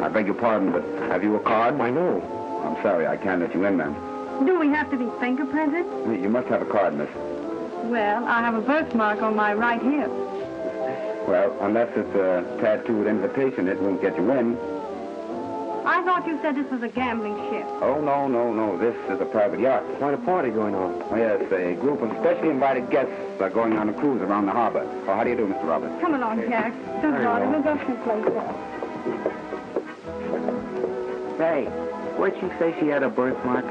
I beg your pardon, but have you a card? Why, no. I'm sorry, I can't let you in, ma'am. Do we have to be fingerprinted? You must have a card, miss. Well, I have a birthmark on my right hip. Well, unless it's a tattooed invitation, it won't get you in. I thought you said this was a gambling ship. Oh, no. This is a private yacht. Quite a party going on. Oh, yes, a group of specially invited guests are going on a cruise around the harbor. Oh, how do you do, Mr. Roberts? Come along, Jack. Good morning. We'll go someplace else. Say, where'd she say she had a birthmark?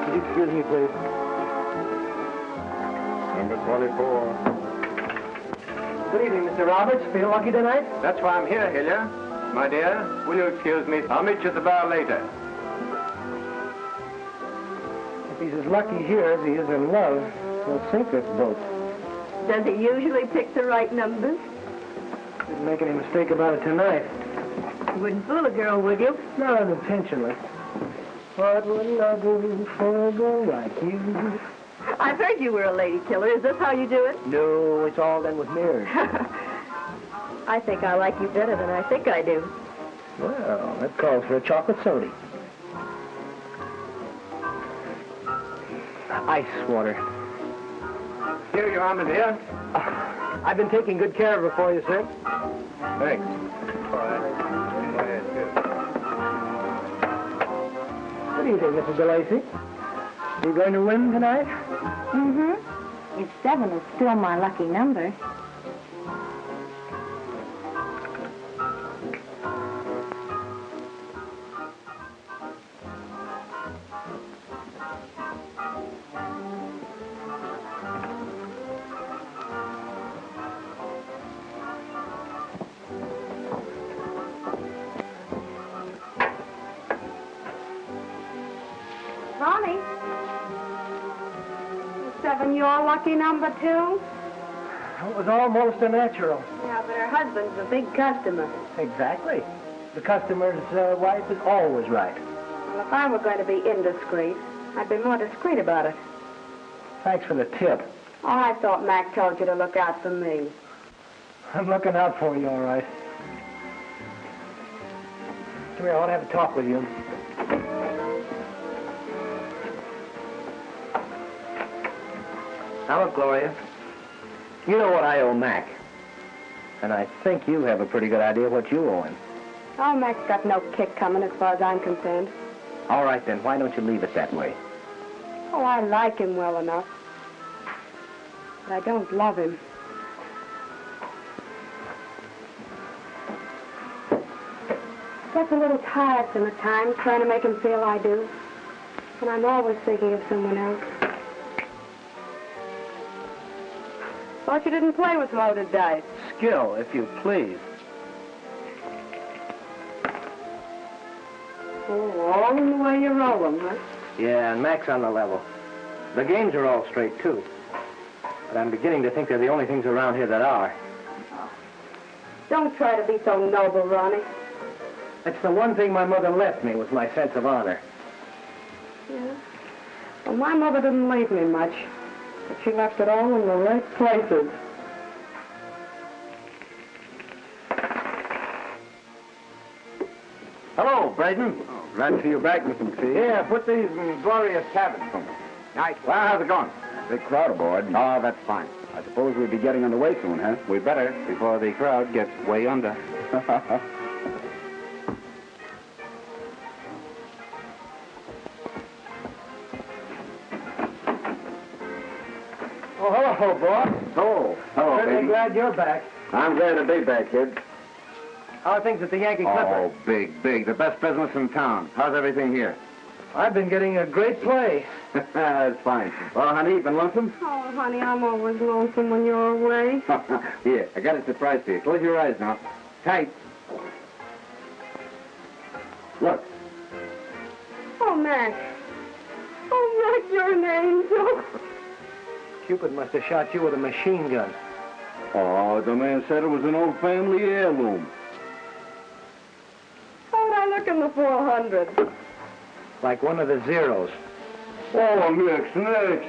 Could you excuse me, please? Number 24. Good evening, Mr. Roberts. Feel lucky tonight? That's why I'm here, Hillier. My dear, will you excuse me? I'll meet you at the bar later. If he's as lucky here as he is in love, he'll sink this boat. Does he usually pick the right numbers? Didn't make any mistake about it tonight. You wouldn't fool a girl, would you? Not unintentionally. What wouldn't I do for a girl like you? I've heard you were a lady killer. Is this how you do it? No, it's all done with mirrors. I think I like you better than I think I do. Well, that calls for a chocolate soda. Ice water. Here you are, my dear. I've been taking good care of her for you, sir. Thanks. What do you think, Mrs. DeLacy? You going to win tonight? Mm-hmm. If 7 is still my lucky number. Ronnie? Is 7 your lucky number, too? It was almost a natural. Yeah, but her husband's a big customer. Exactly. The customer's wife is always right. Well, if I were going to be indiscreet, I'd be more discreet about it. Thanks for the tip. Oh, I thought Mac told you to look out for me. I'm looking out for you, all right. Come here, I want to have a talk with you. Now, look, Gloria. You know what I owe Mac. And I think you have a pretty good idea what you owe him. Oh, Mac's got no kick coming as far as I'm concerned. All right, then. Why don't you leave it that way? Oh, I like him well enough. But I don't love him. Gets a little tiresome at times trying to make him feel I do. And I'm always thinking of someone else. Thought you didn't play with loaded dice. Skill, if you please. Oh, all in the way you roll them, huh? Yeah, and Mac's on the level. The games are all straight, too. But I'm beginning to think they're the only things around here that are. Don't try to be so noble, Ronnie. That's the one thing my mother left me, was my sense of honor. Yeah? Well, my mother didn't leave me much. But she left it all in the right places. Hello, Braden. Oh, Glad to see you back, Mr. McPhee. Yeah, put these in Gloria's cabin for me. Nice. Well, how's it going? Big crowd aboard. Oh, that's fine. I suppose we'll be getting underway soon, huh? We better, before the crowd gets way under. Oh, hello, boss. Oh, hello, Certainly baby. glad you're back. I'm glad to be back, kid. How are things at the Yankee Clipper? Oh, big. The best business in town. How's everything here? I've been getting a great play. That's fine. Well, honey, you been lonesome? Oh, honey, I'm always lonesome when you're away. Here, I got a surprise for you. Close your eyes now. Tight. Look. Oh, Mac. Oh, Mac, you're an angel. Cupid must have shot you with a machine gun. Oh, the man said it was an old family heirloom. How'd I look in the 400? Like one of the zeros. Oh, nix.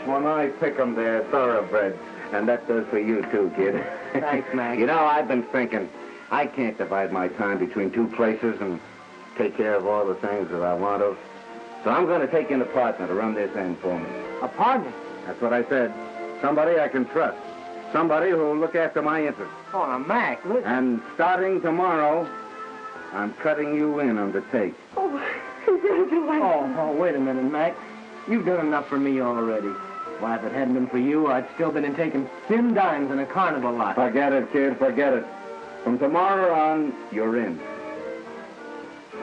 When I pick 'em, they're thoroughbreds. And that does for you, too, kid. Thanks, Mac. You know, I've been thinking, I can't divide my time between two places and take care of all the things that I want to. So I'm going to take in a partner to run this end for me. A partner? That's what I said. Somebody I can trust. Somebody who'll look after my interests. Oh, now, Mac, listen. And starting tomorrow, I'm cutting you in on the take. Oh, congratulations. Oh, wait a minute, Mac. You've done enough for me already. Why, if it hadn't been for you, I'd still been in taking thin dimes in a carnival lot. Forget it, kid, forget it. From tomorrow on, you're in.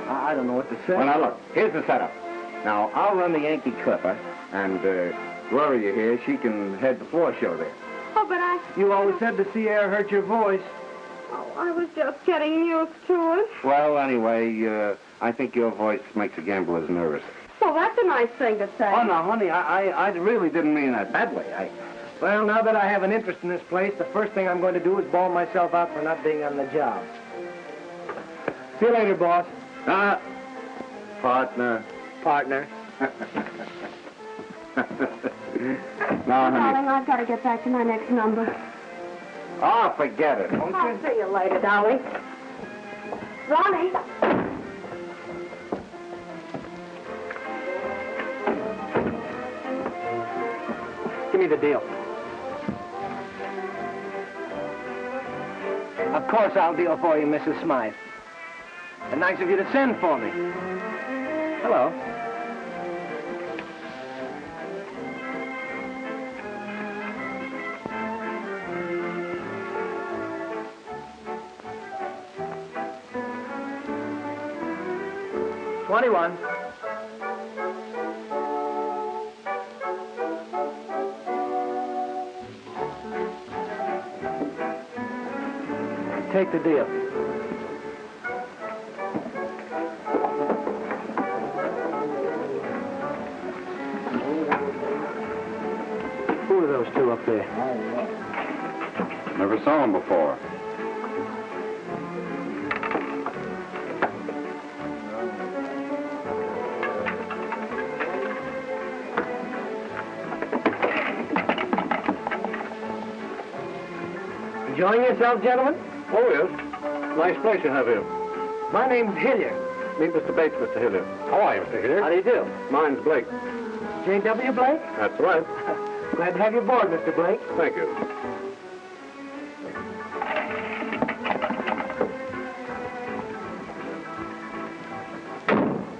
I don't know what to say. Well, now, look, here's the setup. Now, I'll run the Yankee Clipper, and Gloria here, she can head the floor show there. Oh, but You always said the sea air hurt your voice. I was just getting used to it. Well, anyway, I think your voice makes the gamblers nervous. Well, that's a nice thing to say. Oh, no, honey, I really didn't mean that that way. Well, now that I have an interest in this place, the first thing I'm going to do is bawl myself out for not being on the job. See you later, boss. Partner. Partner. Now, honey. Darling, I've got to get back to my next number. Oh, forget it. I'll see you later, darling. Ronnie. Give me the deal. Of course I'll deal for you, Mrs. Smythe. And nice of you to send for me. Hello. $21. Take the deal. Who are those two up there? Never saw him before. Enjoying yourself, gentlemen? Oh, yes. Nice place you have here. My name's Hilliard. Meet Mr. Bates, Mr. Hilliard. How are you, Mr. Hilliard? How do you do? Mine's Blake. J.W. Blake? That's right. Glad to have you aboard, Mr. Blake. Thank you.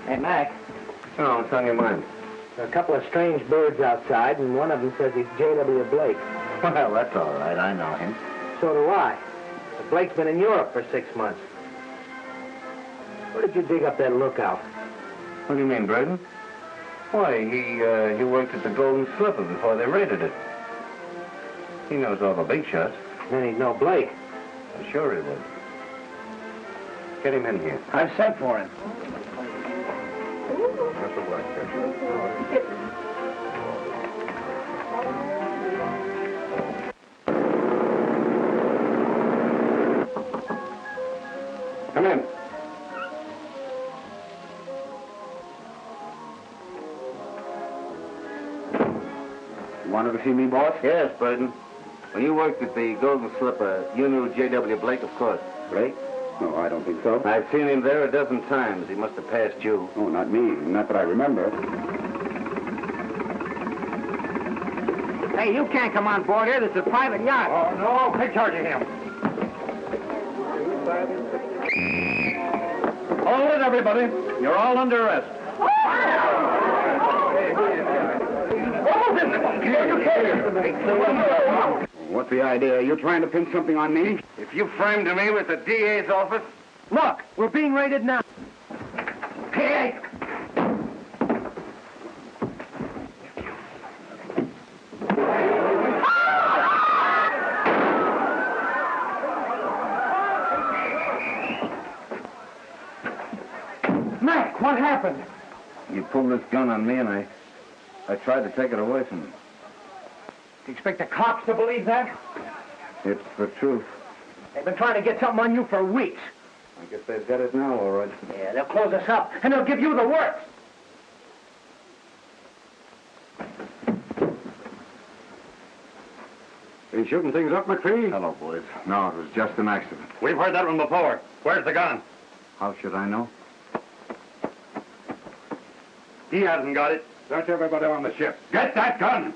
Hey, Mac, Oh, what's on your mind? there are a couple of strange birds outside, and one of them says he's J.W. Blake. Well, that's all right. I know him. So do I. But Blake's been in Europe for 6 months. Where did you dig up that lookout? What do you mean, Braden? Why, he worked at the Golden Slipper before they raided it. He knows all the big shots. Then he'd know Blake. I'm sure he would. Get him in here. I've sent for him. That's a black Come in. You wanted to see me, boss? Yes, Burton. When you worked at the Golden Slipper, you knew J.W. Blake, of course. Blake? No, I don't think so. I've seen him there a dozen times. He must have passed you. Oh, not me. Not that I remember. Hey, you can't come on board here. This is a private yacht. Oh, no. Take charge of him. Hold it, everybody. You're all under arrest. What's the idea? Are you trying to pin something on me? If you framed me with the DA's office... Look, we're being raided now. Hey! Mac, what happened? You pulled this gun on me, and I tried to take it away from you. Do you expect the cops to believe that? It's the truth. They've been trying to get something on you for weeks. I guess they've got it now, all right. Yeah, they'll close us up, and they'll give you the works. Are you shooting things up, McPhee? Hello, boys. No, it was just an accident. We've heard that one before. Where's the gun? How should I know? He hasn't got it. Search everybody on the ship. Get that gun!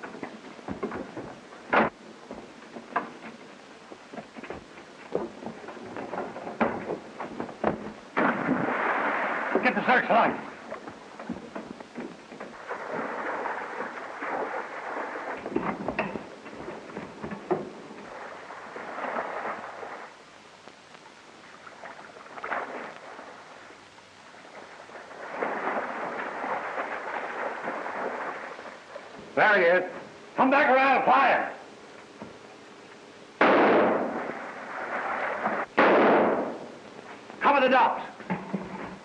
Get the searchlight. There he is. Come back around and fire. Cover the docks.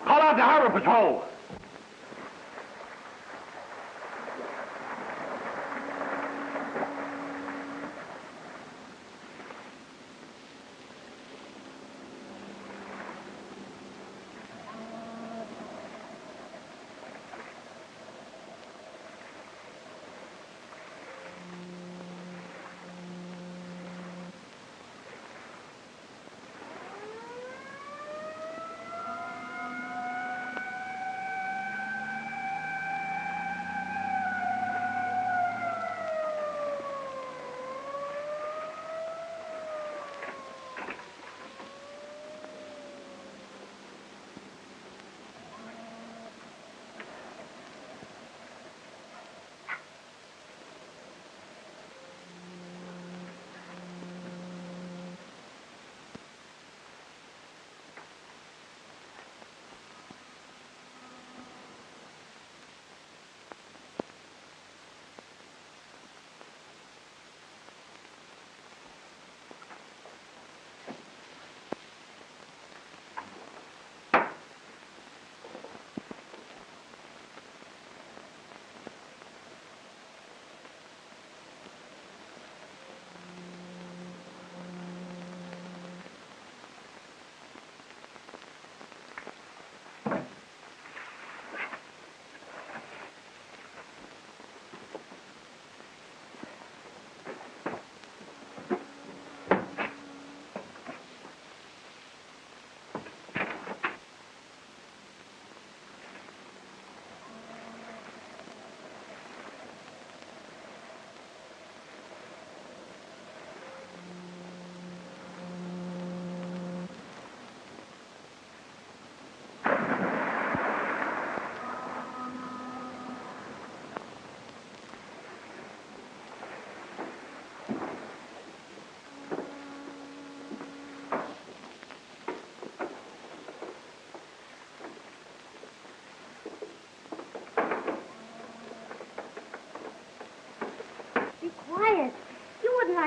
Call out the harbor patrol.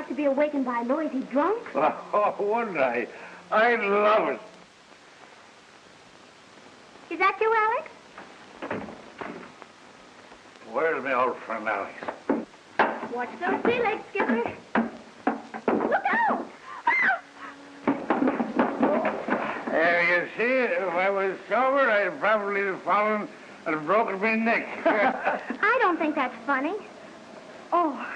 To be awakened by a noisy drunk? Oh, wouldn't I? I'd love it. Is that you, Alex? Where's my old friend Alex? Watch those sea legs, Skipper. Look out! There, you see, if I was sober, I'd probably have fallen and broken my neck. I don't think that's funny. Oh,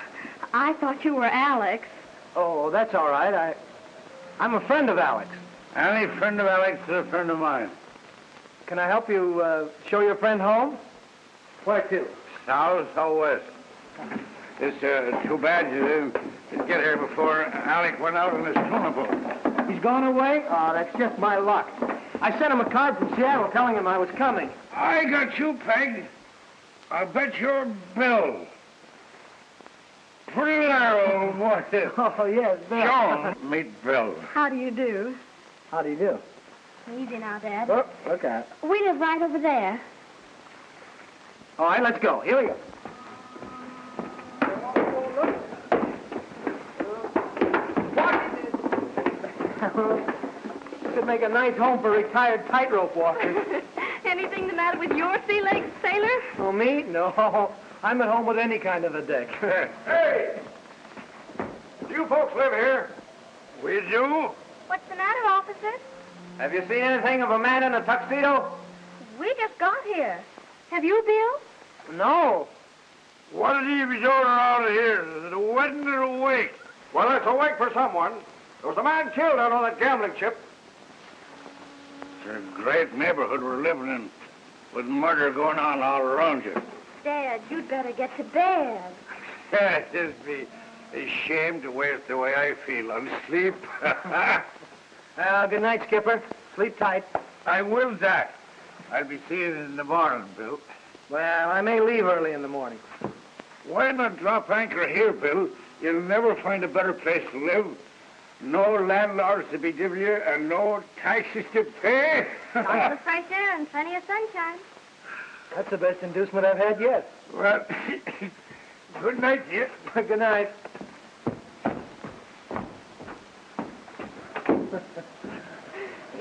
I thought you were Alex. Oh, that's all right. I'm a friend of Alex. Any friend of Alec's is a friend of mine. Can I help you show your friend home? Where to? Southwest. It's too bad you didn't get here before Alec went out on his tuna boat. He's gone away? Oh, that's just my luck. I sent him a card from Seattle telling him I was coming. I got you pegged. I'll bet your bill. Pretty there, old boy. Oh, yes, Bill. John, meet Bill. How do you do? How do you do? Easy now, Dad. Oh, look out. We live right over there. All right, let's go. Here we go. Could make a nice home for retired tightrope walkers. Anything the matter with your sea legs, sailor? Oh, me? No. I'm at home with any kind of a deck. Hey! Do you folks live here? We do? What's the matter, officer? Have you seen anything of a man in a tuxedo? We just got here. Have you, Bill? No. What did he be doing around here? Is it a wedding or a wake? Well, it's a wake for someone. There was a man killed out on that gambling ship. It's a great neighborhood we're living in, with murder going on all around you. Dad, you'd better get to bed. It'd be a shame to waste the way I feel on sleep. Good night, Skipper. Sleep tight. I will, Jack. I'll be seeing you in the morning, Bill. Well, I may leave early in the morning. Why not drop anchor here, Bill? You'll never find a better place to live. No landlords to be giving you and no taxes to pay. Lots of fresh air and plenty of sunshine. That's the best inducement I've had yet. Well, good night to you. Good night.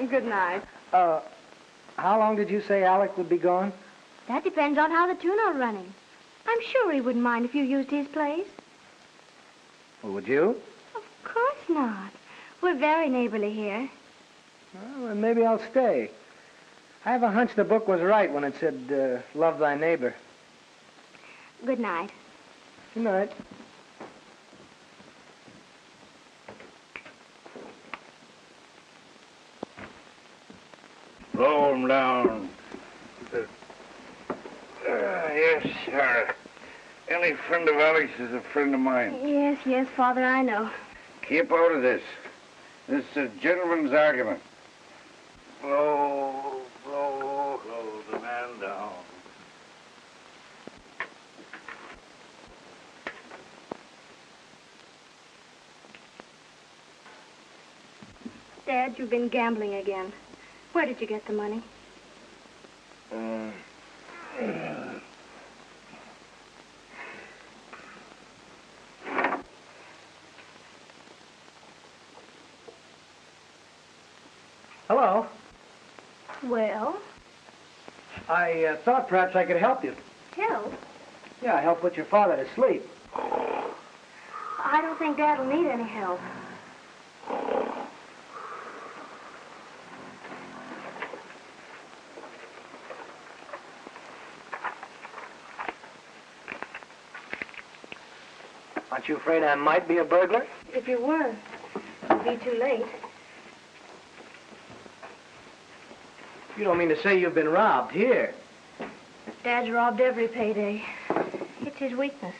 Good night. How long did you say Alec would be gone? That depends on how the tuna's running. I'm sure he wouldn't mind if you used his place. Well, would you? Of course not. We're very neighborly here. Well, then maybe I'll stay. I have a hunch the book was right when it said, love thy neighbor. Good night. Good night. Blow him down. Yes, sir. Any friend of Alec's is a friend of mine. Yes, Father, I know. Keep out of this. This is a gentleman's argument. Blow the man down. Dad, you've been gambling again. Where did you get the money? Hello. Well, I thought perhaps I could help you. help. Yeah, help put your father to sleep. I don't think Dad will need any help. Aren't you afraid I might be a burglar? If you were, it'd be too late. You don't mean to say you've been robbed here? Dad's robbed every payday. It's his weakness.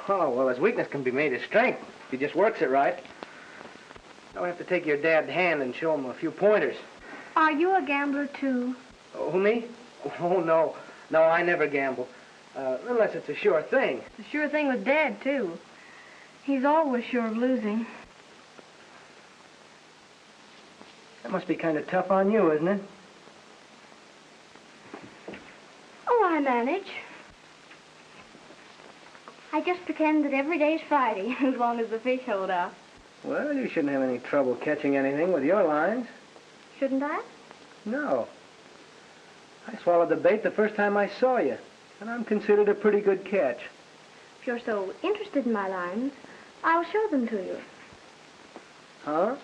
Oh, well, his weakness can be made his strength if he just works it right. I'll have to take your dad's hand and show him a few pointers. Are you a gambler, too? Oh, me? Oh, no. No, I never gamble. Unless it's a sure thing. It's a sure thing with Dad, too. He's always sure of losing. That must be kind of tough on you, isn't it? Oh, I manage. I just pretend that every day's Friday, as long as the fish hold out. Well, you shouldn't have any trouble catching anything with your lines. Shouldn't I? No. I swallowed the bait the first time I saw you, and I'm considered a pretty good catch. If you're so interested in my lines, I'll show them to you. Huh?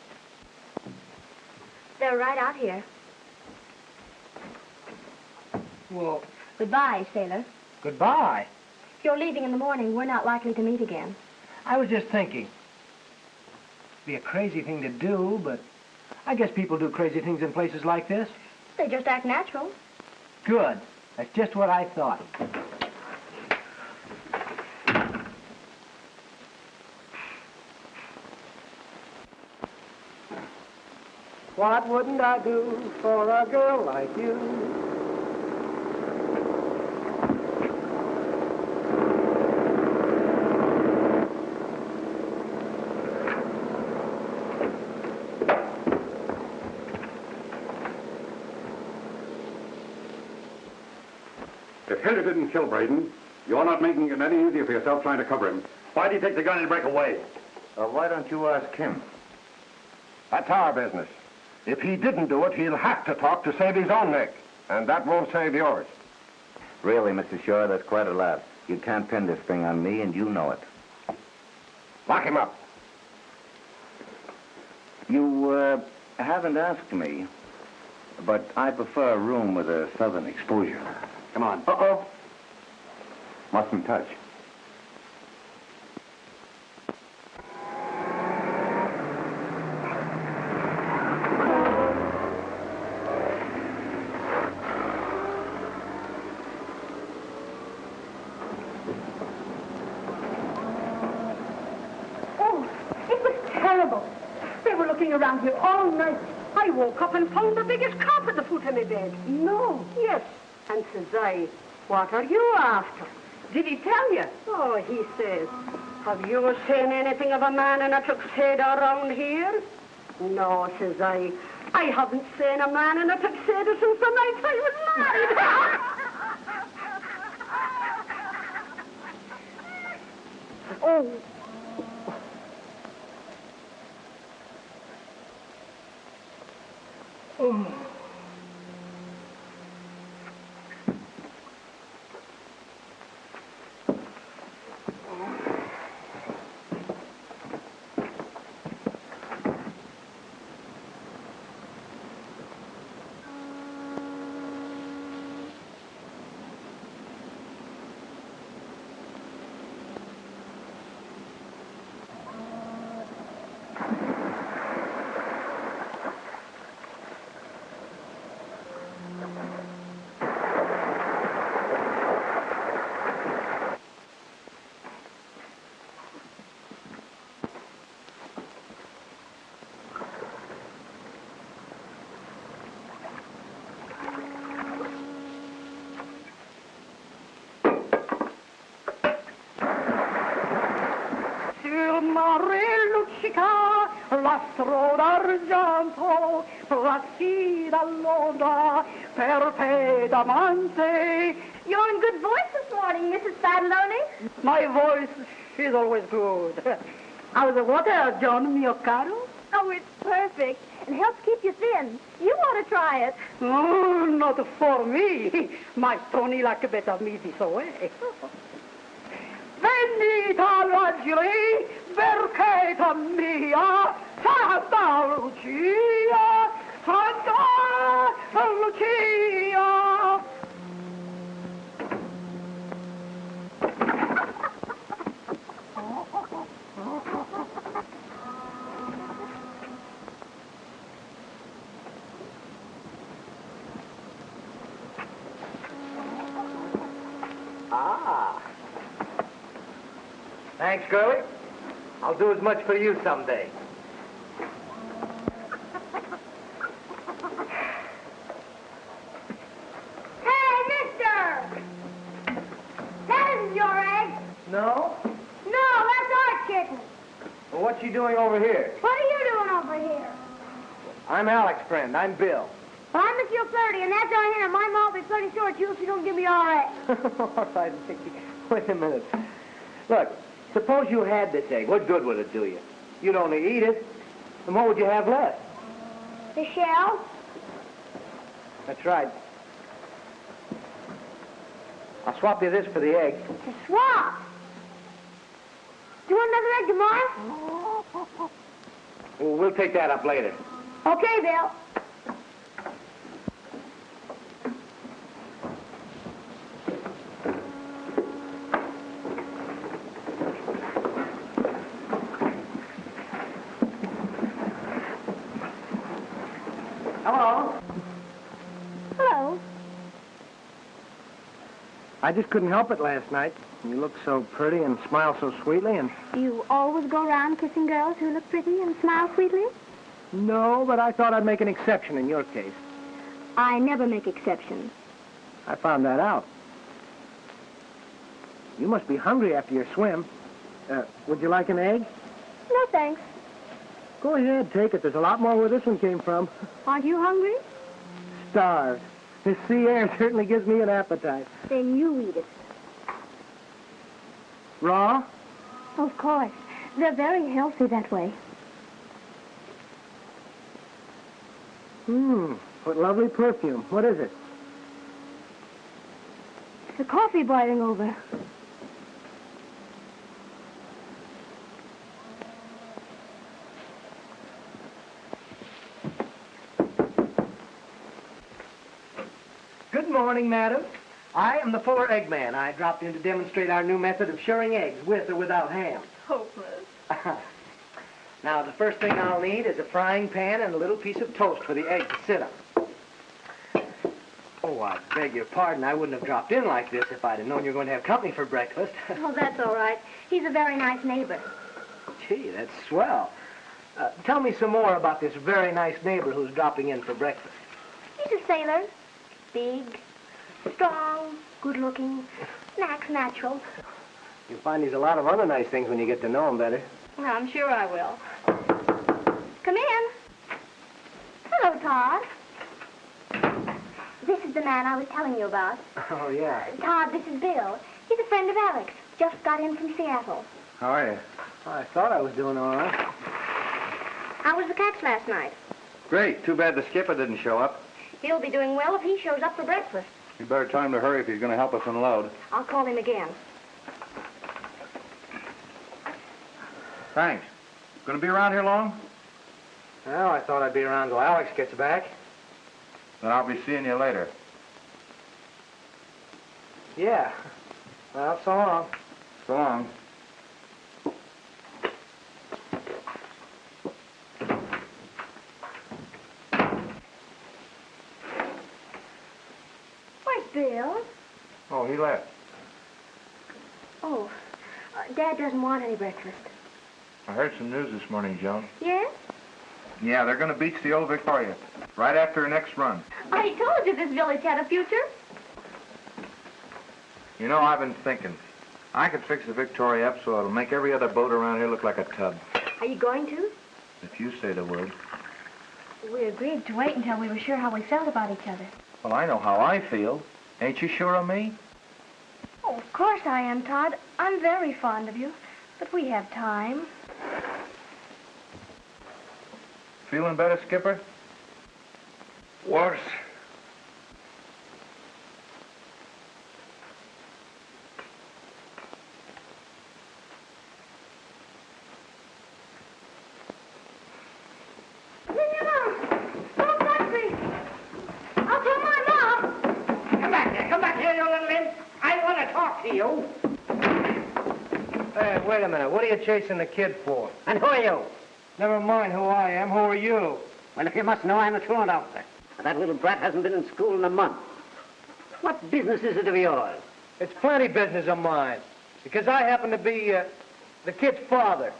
They're right out here. Well, Goodbye, sailor. goodbye. If you're leaving in the morning, we're not likely to meet again. I was just thinking. It'd be a crazy thing to do, but I guess people do crazy things in places like this. They just act natural. Good. That's just what I thought. What wouldn't I do for a girl like you? If Hilliard didn't kill Braden, you're not making it any easier for yourself trying to cover him. Why'd he take the gun and break away? Why don't you ask him? That's our business. If he didn't do it, he'll have to talk to save his own neck. And that won't save yours. Really, Mr. Shaw, that's quite a lot. You can't pin this thing on me, and you know it. Lock him up. You, haven't asked me, but I prefer a room with a southern exposure. Come on. Uh-oh. Mustn't touch. Around here all night. I woke up and found the biggest carp at the foot of my bed. No. Yes. And says I, what are you after? Did he tell you? Oh, he says, have you seen anything of a man in a tuxedo around here? No, says I haven't seen a man in a tuxedo since the night I was married. Oh. Oh. L'astro d'argento, la dall'onda, perpetuamente. You're in good voice this morning, Mrs. Fadloney. My voice is always good. How's the water, John, mio caro? Oh, it's perfect. It helps keep you thin. You ought to try it. Oh, not for me. My Tony like a better me this way. Venita l'angeli, vercheta mia, Santa Lucia, Santa Lucia. Thanks, Curly. I'll do as much for you someday. Hey, mister! That isn't your egg. No? No, that's our kitten. Well, what's she doing over here? What are you doing over here? I'm Alec's friend. I'm Bill. Well, I'm Miss Flirty, and that's our hen. My mom will be flirty short you if you don't give me our egg. All right, Mickey. Wait a minute. Look, suppose you had this egg. What good would it do you? You'd only eat it. And what would you have left? The shell? That's right. I'll swap you this for the egg. To swap? Do you want another egg tomorrow? Well, we'll take that up later. Okay, Bill. Hello. Hello. I just couldn't help it last night. You looked so pretty and smiled so sweetly, and... You always go around kissing girls who look pretty and smile sweetly? No, but I thought I'd make an exception in your case. I never make exceptions. I found that out. You must be hungry after your swim. Would you like an egg? No, thanks. Go ahead, take it. There's a lot more where this one came from. Aren't you hungry? Starved. This sea air certainly gives me an appetite. Then you eat it. Raw? Of course. They're very healthy that way. What lovely perfume. What is it? The coffee boiling over. Good morning, madam. I am the Fuller Egg Man. I dropped in to demonstrate our new method of shirring eggs, with or without ham. Hopeless. Now, the first thing I'll need is a frying pan and a little piece of toast for the egg to sit on. Oh, I beg your pardon. I wouldn't have dropped in like this if I'd have known you were going to have company for breakfast. Oh, that's all right. He's a very nice neighbor. Gee, that's swell. Tell me some more about this very nice neighbor who's dropping in for breakfast. He's a sailor. Big, strong, good-looking, acts natural. You'll find he's a lot of other nice things when you get to know him better. I'm sure I will. Come in. Hello, Todd. This is the man I was telling you about. Oh, yeah. Todd, this is Bill. He's a friend of Alex. Just got in from Seattle. How are you? I thought I was doing all right. How was the catch last night? Great. Too bad the skipper didn't show up. He'll be doing well if he shows up for breakfast. You better tell him to hurry if he's going to help us unload. I'll call him again. Thanks. Going to be around here long? Well, I thought I'd be around till Alex gets back. Then I'll be seeing you later. Yeah. Well, so long. So long. Where's Bill? Oh, he left. Oh, Dad doesn't want any breakfast. I heard some news this morning, Joan. Yes? Yeah, they're going to beach the old Victoria right after her next run. I told you this village had a future. You know, I've been thinking. I could fix the Victoria up so it'll make every other boat around here look like a tub. Are you going to? If you say the word. We agreed to wait until we were sure how we felt about each other. Well, I know how I feel. Ain't you sure of me? Oh, of course I am, Todd. I'm very fond of you. But we have time. Feeling better, Skipper? Worse. Don't touch me. I'll tell my mom. Come back here, you little imp. I want to talk to you. Hey, wait a minute. What are you chasing the kid for? And who are you? Never mind who I am. Who are you? Well, if you must know, I'm a truant officer. That little brat hasn't been in school in a month. What business is it of yours? It's plenty business of mine. Because I happen to be the kid's father.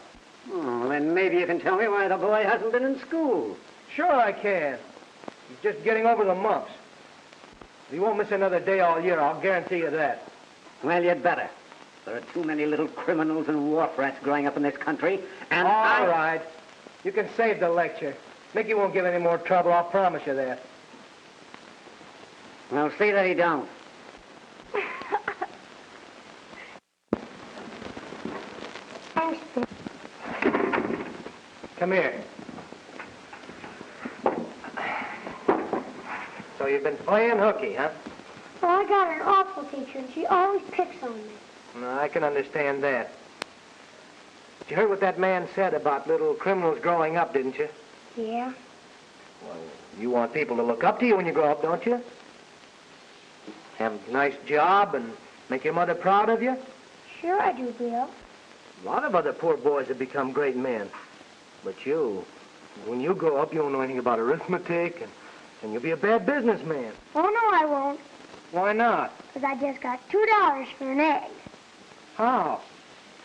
Oh, then maybe you can tell me why the boy hasn't been in school. Sure I can. He's just getting over the mumps. He won't miss another day all year, I'll guarantee you that. Well, you'd better. There are too many little criminals and wharf rats growing up in this country, and All right. You can save the lecture. Mickey won't give any more trouble, I'll promise you that. Well, see that he don't. Thanks, Bill. Come here. So you've been playing hooky, huh? Well, I got an awful teacher, and she always picks on me. No, I can understand that. You heard what that man said about little criminals growing up, didn't you? Yeah? Well, you want people to look up to you when you grow up, don't you? Have a nice job and make your mother proud of you? Sure I do, Bill. A lot of other poor boys have become great men. But you, when you grow up, you won't know anything about arithmetic and And you'll be a bad businessman. Oh, no, I won't. Why not? Because I just got $2 for an egg. How?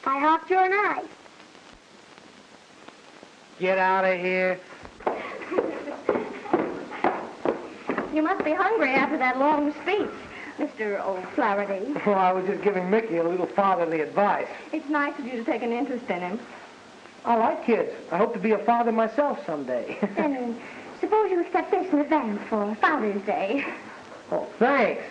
I hawked your knife. Get out of here. You must be hungry after that long speech, Mr. O'Flaherty. Well, I was just giving Mickey a little fatherly advice. It's nice of you to take an interest in him. I like kids. I hope to be a father myself someday. Then suppose you accept this in advance for Father's Day. Oh, thanks.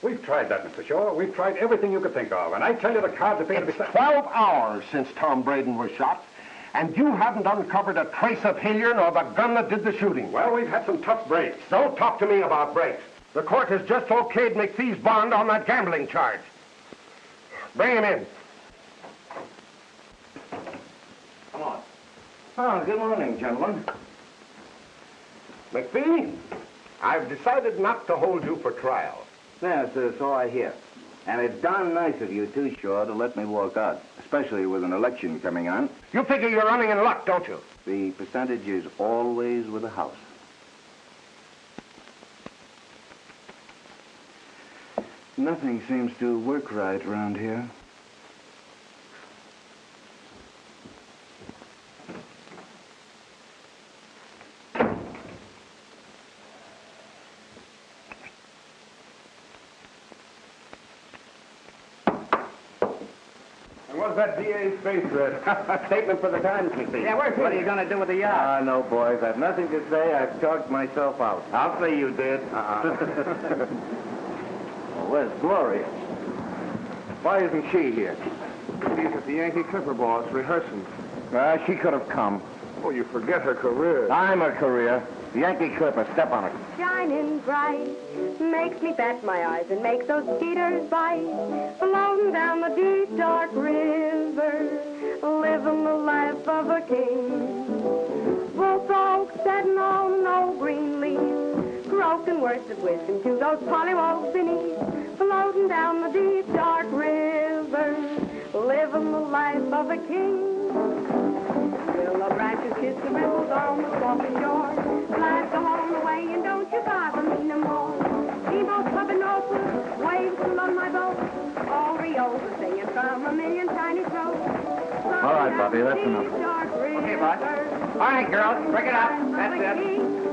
We've tried that, Mr. Shaw. We've tried everything you could think of, and I tell you the cards appear to be... It's 12 hours since Tom Braden was shot, and you haven't uncovered a trace of Hillier nor the gun that did the shooting. Well, we've had some tough breaks. Don't talk to me about breaks. The court has just okayed McPhee's bond on that gambling charge. Bring him in. Come on. Oh, good morning, gentlemen. McPhee, I've decided not to hold you for trial. Yes, so I hear. And it's darn nice of you, too, Shaw, to let me walk out, especially with an election coming on. You figure you're running in luck, don't you? The percentage is always with the House. Nothing seems to work right around here. What's that DA's face red? Statement for the Times, McPhee. Yeah, what are you going to do with the yacht? No, boys. I've nothing to say. I've talked myself out. I'll say you did. Well, where's Gloria? Why isn't she here? She's at the Yankee Clipper, boss, rehearsing. She could have come. Oh, you forget her career. I'm a career. The Yankee Clipper. Step on it. Shining bright makes me bat my eyes and makes those skeeters bite. Floating down the deep, dark river, living the life of a king. Bull frogs setting on an old green leaf, croaking words of wisdom to those pollywogs beneath. Floating down the deep, dark river, living the life of a king. Willow branches kiss the ripples on the swampy shore. Flies go on the way and don't you bother me no more. Steamboats pumping Norfolk, waves pull on my boat. All Rio's are singing from a million tiny throats. All right, Bobby, that's enough. Okay, bud. All right, girls, break it up. That's it.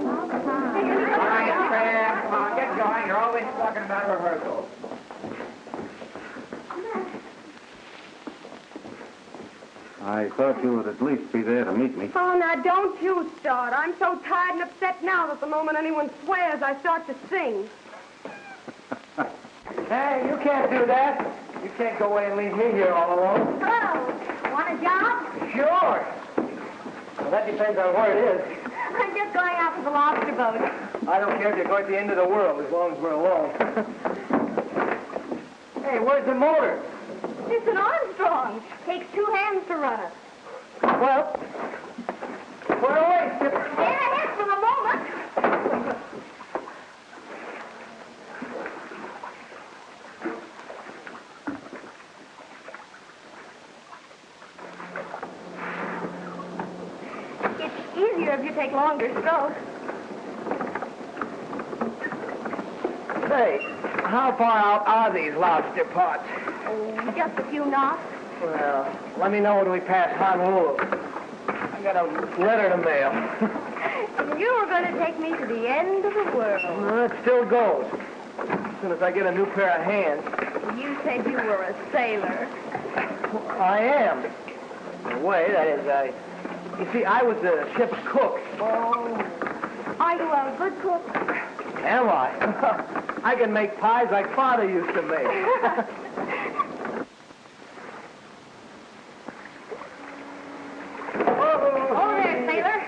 All right, fair. Come on, get going. You're always talking about rehearsals. I thought you would at least be there to meet me. Oh, now don't you start. I'm so tired and upset now that the moment anyone swears, I start to sing. Hey, you can't do that. You can't go away and leave me here all alone. Hello. Want a job? Sure. Well, that depends on where it is. I'm just going out to the lobster boat. I don't care if you're going to the end of the world as long as we're alone. Hey, where's the motor? It's an Armstrong. Takes 2 hands to run it. Well, put it away, Skipper. Stay ahead for a moment. It's easier if you take longer strokes. Say, how far out are these lobster pots? Oh, just a few knots. Well, let me know when we pass Honolulu. I got a letter to mail. You were going to take me to the end of the world. Well, it still goes. As soon as I get a new pair of hands. You said you were a sailor. I am. In a way, that is, you see, I was the ship's cook. Oh. Are you a good cook? Am I? I can make pies like Father used to make. Oh, there, sailor.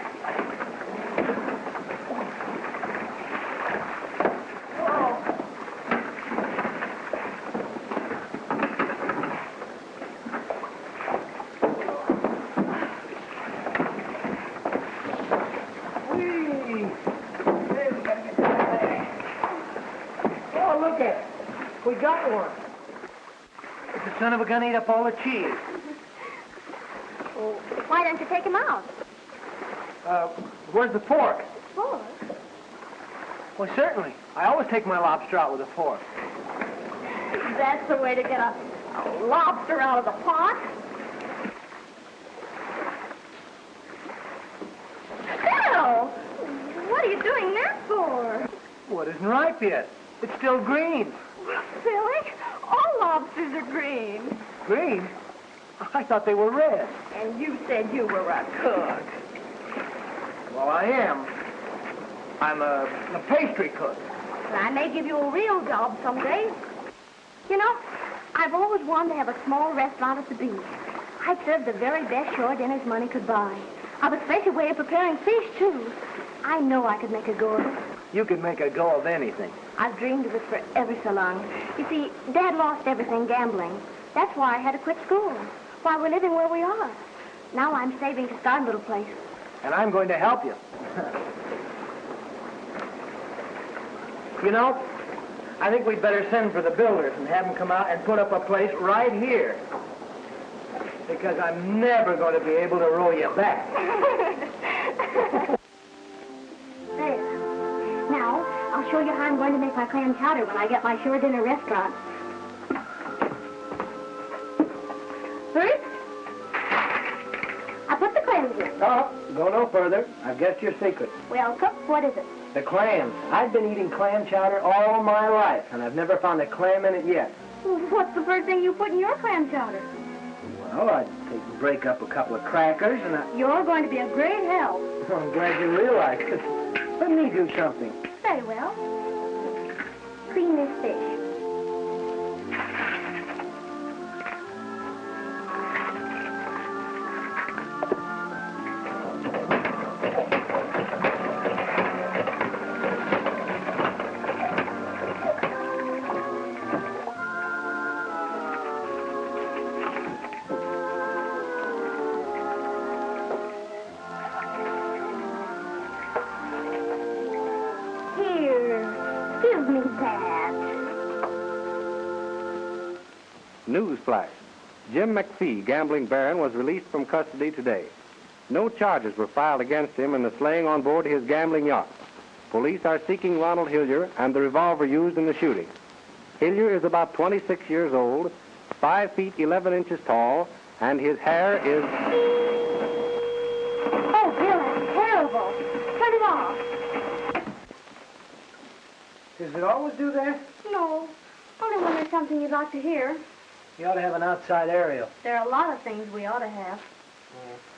Oh, look at it. We got one. That son of a gun ate up all the cheese. Well, why don't you take him out? Where's the fork? Fork? Well, certainly. I always take my lobster out with a fork. That's the way to get a lobster out of the pot. Farrell! What are you doing that for? Well, it isn't ripe yet. It's still green. Silly. All lobsters are green. Green? I thought they were red. And you said you were a cook. Well, I am. I'm a pastry cook. Well, I may give you a real job someday. You know, I've always wanted to have a small restaurant at the beach. I'd serve the very best shore dinners money could buy. I've a special way of preparing fish, too. I know I could make a go of it. You could make a go of anything. I've dreamed of it for ever so long. You see, Dad lost everything gambling. That's why I had to quit school. Why we're living where we are. Now I'm saving to start a little place. And I'm going to help you. You know, I think we'd better send for the builders and have them come out and put up a place right here. Because I'm never going to be able to row you back. There. Now, I'll show you how I'm going to make my clam chowder when I get my shore dinner restaurant. First, I put the clams in. No, go no further. I've guessed your secret. Well, cook, what is it? The clams. I've been eating clam chowder all my life, and I've never found a clam in it yet. What's the first thing you put in your clam chowder? Well, I'd break up a couple of crackers, and You're going to be a great help. I'm glad you realize it. Let me do something. Very well. Clean this fish. Newsflash. Jim McPhee, gambling baron, was released from custody today. No charges were filed against him in the slaying on board his gambling yacht. Police are seeking Ronald Hillier and the revolver used in the shooting. Hillier is about 26 years old, 5 feet 11 inches tall, and his hair is... Oh, Bill, that's terrible. Turn it off. Does it always do that? No. Only when there's something you'd like to hear. You ought to have an outside aerial. There are a lot of things we ought to have.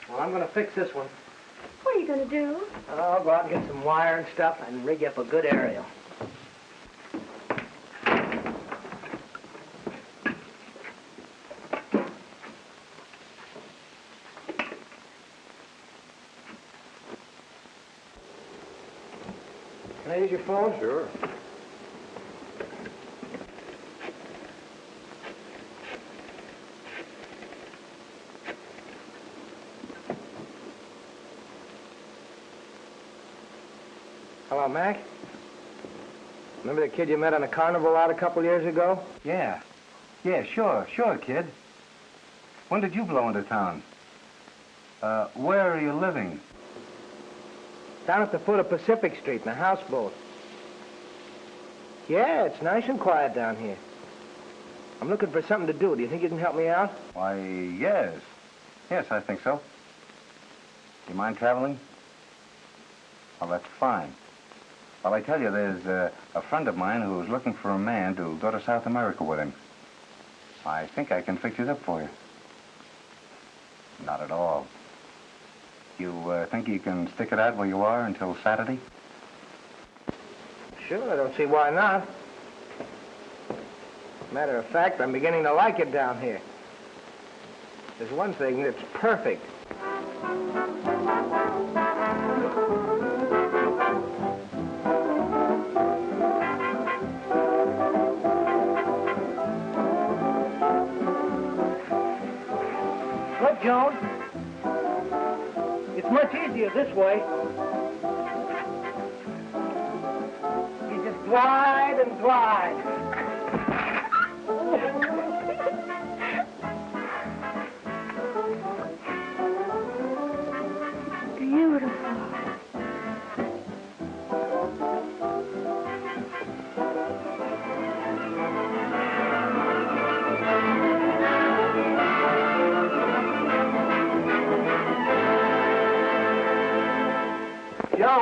Well, I'm going to fix this one. What are you going to do? I'll go out and get some wire and stuff and rig up a good aerial. Can I use your phone? Sure. Hello, Mac. Remember the kid you met on the carnival out a couple years ago? Yeah. Yeah, sure, kid. When did you blow into town? Where are you living? Down at the foot of Pacific Street in a houseboat. Yeah, it's nice and quiet down here. I'm looking for something to do. Do you think you can help me out? Why, yes. Yes, I think so. You mind traveling? Well, that's fine. Well, I tell you, there's a friend of mine who's looking for a man to go to South America with him. I think I can fix it up for you. Not at all. You think you can stick it out where you are until Saturday? Sure, I don't see why not. Matter of fact, I'm beginning to like it down here. There's one thing that's perfect. Look, Joan. It's much easier this way. You just glide and glide.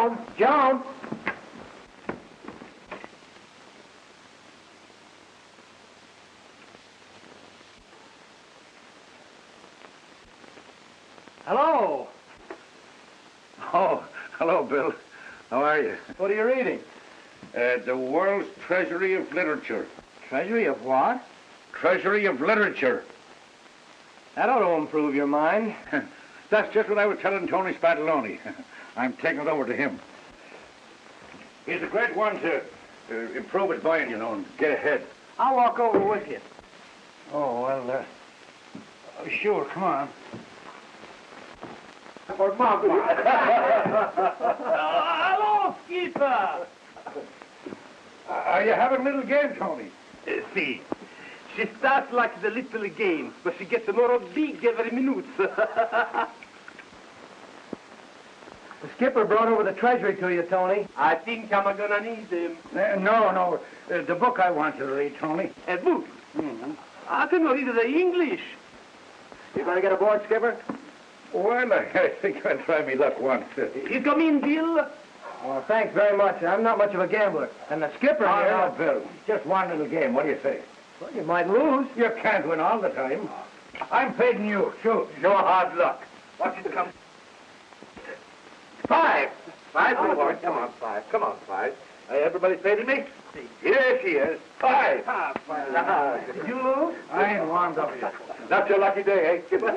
Joan! Joan! Hello. Oh, hello, Bill. How are you? What are you reading? The World's Treasury of Literature. Treasury of what? Treasury of Literature. That ought to improve your mind. That's just what I was telling Tony Spadaloni. I'm taking it over to him. He's a great one to improve his mind, you know, and get ahead. I'll walk over with you. Oh, well, sure, come on. Hello, Skipper! Are you having a little game, Tony? See, she starts like the little game, but she gets more big every minute. The skipper brought over the treasury to you, Tony. I think I'm gonna need them. No. The book I want you to read, Tony. A book? Mm-hmm. I can read the English. You gonna get aboard, Skipper? Well, I think I'll try me luck once. You come in, Bill. Well, thanks very much. I'm not much of a gambler. And the skipper here... No, Bill. Just one little game. What do you say? Well, you might lose. You can't win all the time. I'm fading you. Shoot. Your hard luck. Watch it come. 5. 5 reward. Come on, 5. Come on, 5. Everybody faded me? Here she is. 5. Did you lose? I ain't warmed up yet. That's your lucky day, eh, Skipper?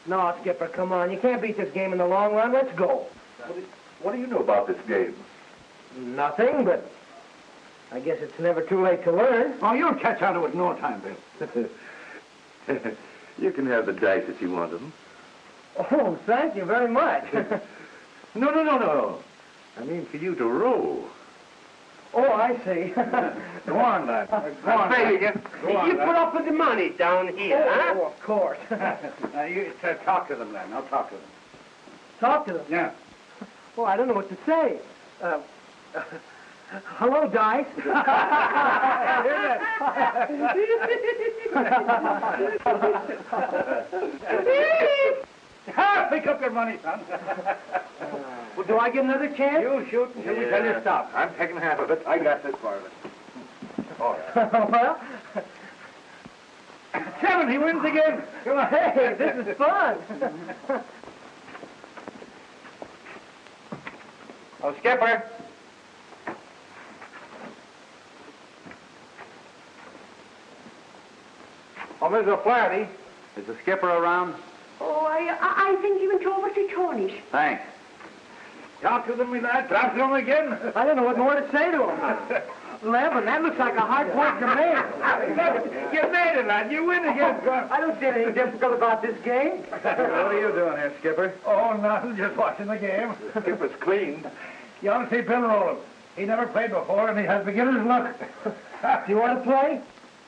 No, Skipper, come on. You can't beat this game in the long run. Let's go. What do you know about this game? Nothing, but I guess it's never too late to learn. Oh, you'll catch on to it in no time, Bill. You can have the dice if you want them. Oh, thank you very much. No. I mean for you to roll. Oh, I see. Go on, lad. Go on, lad. Go on, You put up with the money down here, huh? Oh, of course. You talk to them, lad. I'll talk to them. Talk to them? Yeah. Oh, I don't know what to say. Hello, Dice. Pick up your money, son. Well, do I get another chance? You shoot until we tell you to stop. I'm taking half of it. I got this part of it. All right. Well, 7, he wins again. come on. Hey, this is fun. Oh, Skipper. Oh, Mr. O'Flaherty, is the skipper around? Oh, I think he went over to Tony's. Thanks. Talk to them, me lad. Talk to them again. I don't know what more to say to him. 11, that looks like a hard point to make. You made it, lad. You win again. I don't see anything difficult about this game. What are you doing here, Skipper? Oh, nothing. Just watching the game. Skipper's clean. You ought to see Bill roll him. He never played before, and he has beginner's luck. Do you want to play?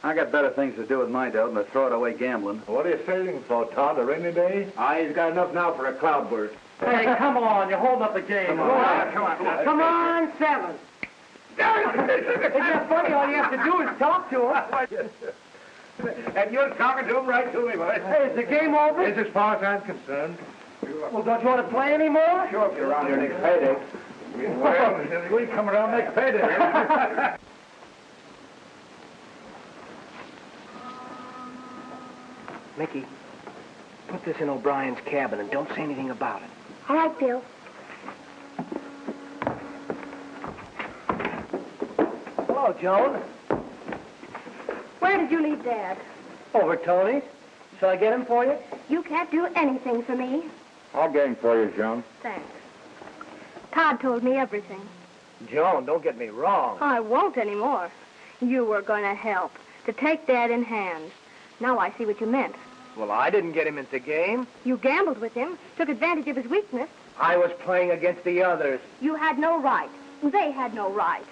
I got better things to do with my dough than to throw it away gambling. What are you saving for, Todd? A rainy day? He's got enough now for a cloudburst. Hey, come on. You're holding up the game. Go on. Come on. Come on, 7. It's not funny. All you have to do is talk to him. And you're talking to him right to me, boy. Hey, is the game over? As far as I'm concerned. Well, don't you want to play anymore? Sure, if you're around here next payday. Well, we come around next payday. Mickey, put this in O'Brien's cabin and don't say anything about it. All right, Bill. Hello, Joan. Where did you leave Dad? Over at Tony's. Shall I get him for you? You can't do anything for me. I'll get him for you, Joan. Thanks. Todd told me everything. Joan, don't get me wrong. I won't anymore. You were going to help, to take Dad in hand. Now I see what you meant. Well, I didn't get him into the game. You gambled with him, took advantage of his weakness. I was playing against the others. You had no right. They had no right.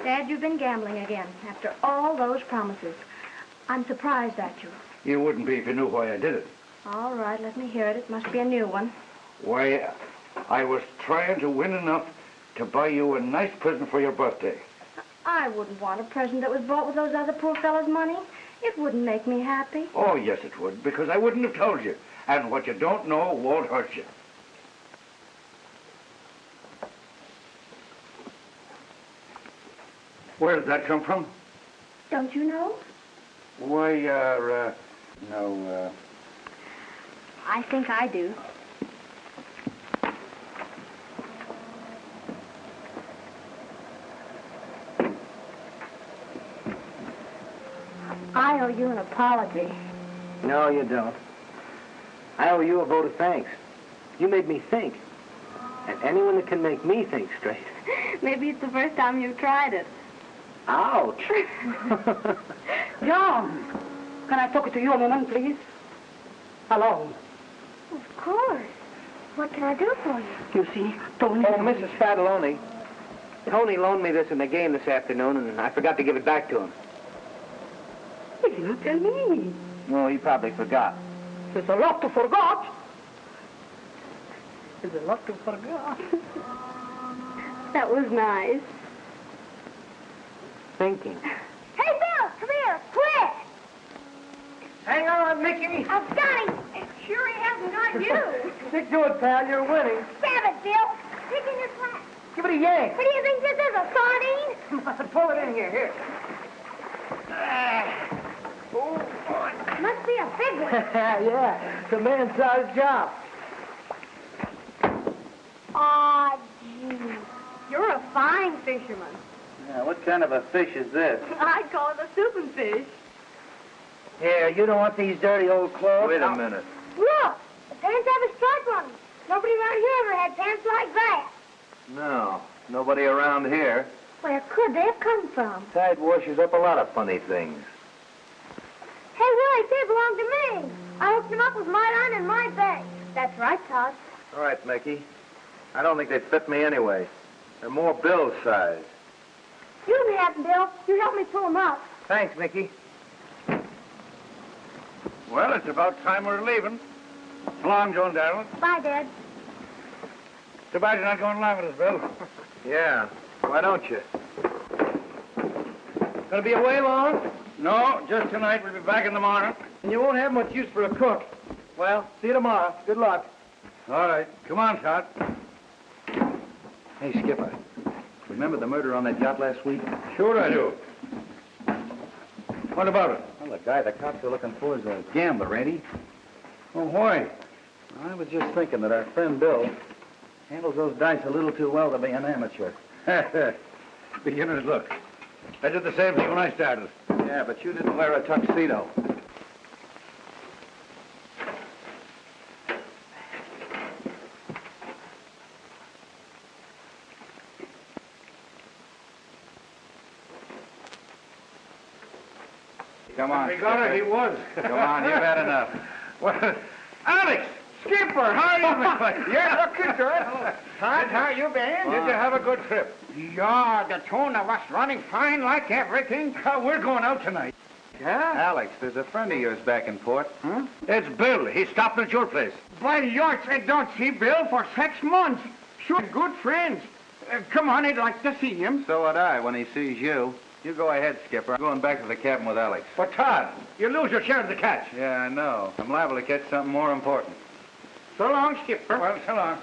Dad, you've been gambling again, after all those promises. I'm surprised at you. You wouldn't be if you knew why I did it. All right, let me hear it. It must be a new one. Why, I was trying to win enough to buy you a nice present for your birthday. I wouldn't want a present that was bought with those other poor fellas' money. It wouldn't make me happy. Oh, yes, it would, because I wouldn't have told you. And what you don't know won't hurt you. Where did that come from? Don't you know? Why, no, I think I do. I owe you an apology. No, you don't. I owe you a vote of thanks. You made me think. And anyone that can make me think straight. Maybe it's the first time you've tried it. Ouch! John, can I talk to you a moment, please? Alone. Of course. What can I do for you? You see, Tony... Oh, Mrs. Spadaloni. Tony loaned me this in the game this afternoon, and I forgot to give it back to him. He didn't tell me. No, he probably forgot. There's a lot to forget. There's a lot to forget. That was nice. Thinking. Hey, Bill, come here, quick! Hang on, Mickey. I've got him. Sure he hasn't got you. Stick to it, pal. You're winning. Grab it, Bill. Stick in your flat. Give it a yank. What do you think this is, a sardine? Pull it in here. Here. Oh, boy. Must be a big one. Yeah, it's a man-sized job. Aw, gee. You're a fine fisherman. Yeah, what kind of a fish is this? I'd call it a souping fish. Here, you don't want these dirty old clothes? Wait a minute. Look, the pants have a stripe on them. Nobody around here ever had pants like that. No, nobody around here. Where could they have come from? Tide washes up a lot of funny things. Hey, Willie, they belong to me. I hooked them up with my line and my bag. That's right, Todd. All right, Mickey. I don't think they'd fit me anyway. They're more Bill's size. You can have them, Bill. You help me pull them up. Thanks, Mickey. Well, it's about time we're leaving. So long, Joan Darrell. Bye, Dad. Too bad you're not going along with us, Bill. Yeah, why don't you? Gonna be away long? No, just tonight. We'll be back in the morning. And you won't have much use for a cook. Well, see you tomorrow. Good luck. All right. Come on, Todd. Hey, Skipper. Remember the murder on that yacht last week? Sure I do. What about it? Well, the guy the cops are looking for is a gambler, ain't he? Oh, why? I was just thinking that our friend Bill handles those dice a little too well to be an amateur. Beginner's luck. I did the same thing when I started. Yeah, but you didn't wear a tuxedo. Come on. We got it. He was. Come on, you've had enough. Well, Alex! Skipper, how are you? You're looking good. Todd, how you been? Did you have a good trip? Yeah, the tuna was running fine like everything. We're going out tonight. Yeah? Alex, there's a friend of yours back in port. Huh? It's Bill. He's stopping at your place. By yours, I don't see Bill for 6 months. Sure, good friends. Come on, I'd like to see him. So would I when he sees you. You go ahead, Skipper. I'm going back to the cabin with Alex. But, Todd, you lose your share of the catch. Yeah, I know. I'm liable to catch something more important. So long, Skipper. Well, so long.